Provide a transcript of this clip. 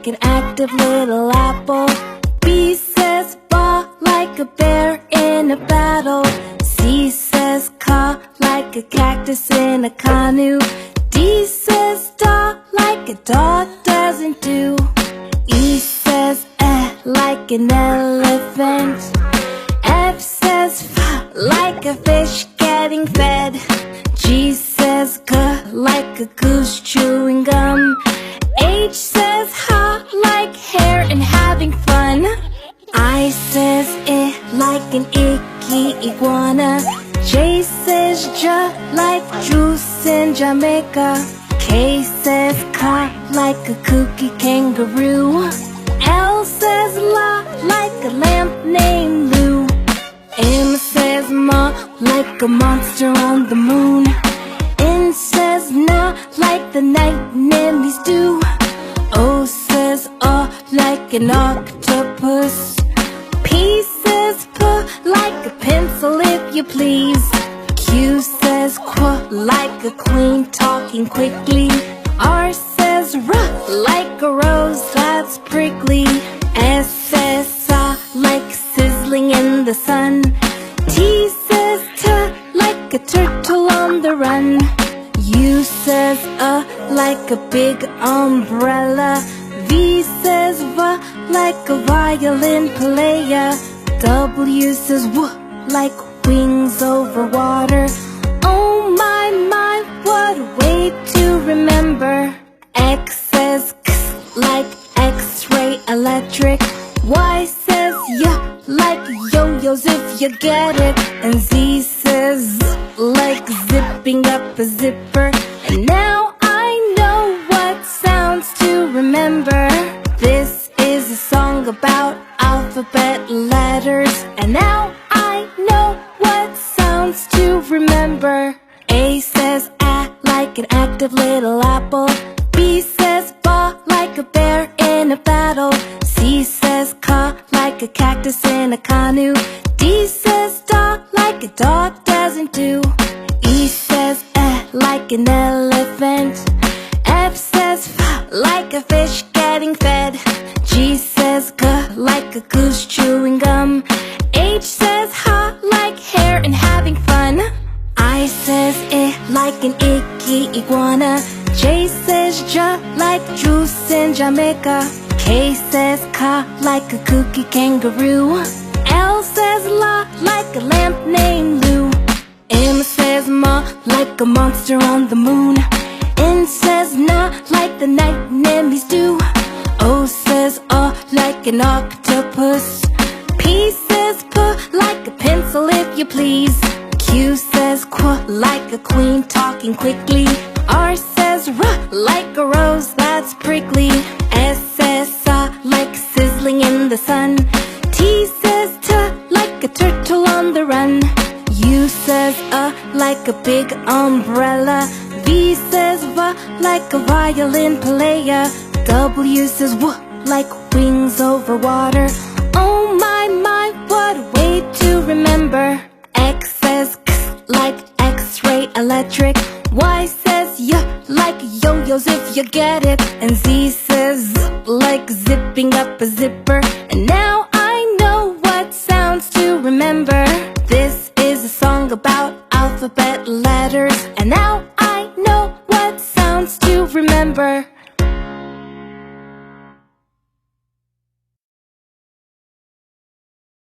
like an active little apple. B says ba, like a bear in a battle. C says ca, like a cactus in a canoe. D says da, like a dog doesn't do. E says eh, like an elephant. F says f, like a fish getting fed. G says g, like a goose chewing gum. H says ha, like hair and having fun. I says I, like an icky iguana. J says j, like juice in Jamaica. K says ka, like a kooky kangaroo. L says la, like a lamp named Lou. M says ma, like a monster on the moon. N says na, like the night ninnies do. O says like an octopus. P says p, like a pencil if you please. Q says qu, like a queen talking quickly. R says r, like a rose that's prickly. S says sa, like sizzling in the sun. T says t, like a turtle on the run. U says like a big umbrella. V says v, like a violin player. W says w, like wings over water. Oh my, what a way to remember. X says x, like X-ray electric. Y says y, like yo-yos if you get it. And Z says z, like zipping up a zipper. And now I know what sounds to remember. This is a song about alphabet letters. And now I know what sounds to remember. A says a, like an active little apple. B says ba, like a bear in a battle. C says ca, like a cactus in a canoe. D says da, like a dog doesn't do. E says eh, like an elephant. F says f, like a fish getting fed. G says g, like a goose chewing gum. H says ha, like hair and having fun. I says I, like an icky iguana. J says j, like juice in Jamaica. K says ka, like a kooky kangaroo. L says la, like a lamp named Lou. M says ma, like a monster on the moon. N says na, like the night ninnies do. O says like an octopus. P says p, like a pencil if you please. Q says qu, like a queen talking quickly. R says r, like a rose that's prickly. S says sa, like sizzling in the sun. T says t, like a turtle on the run. U says like a big umbrella. V says v, like a violin player. W says w, like wings over water. Oh my, what a way to remember. X says x, like X-ray electric. Y says y, like yo-yos if you get it. And Z says z, like zipping up a zipper. And now I know what sounds to remember. This is a song about alphabet letters. And now I know what sounds to remember.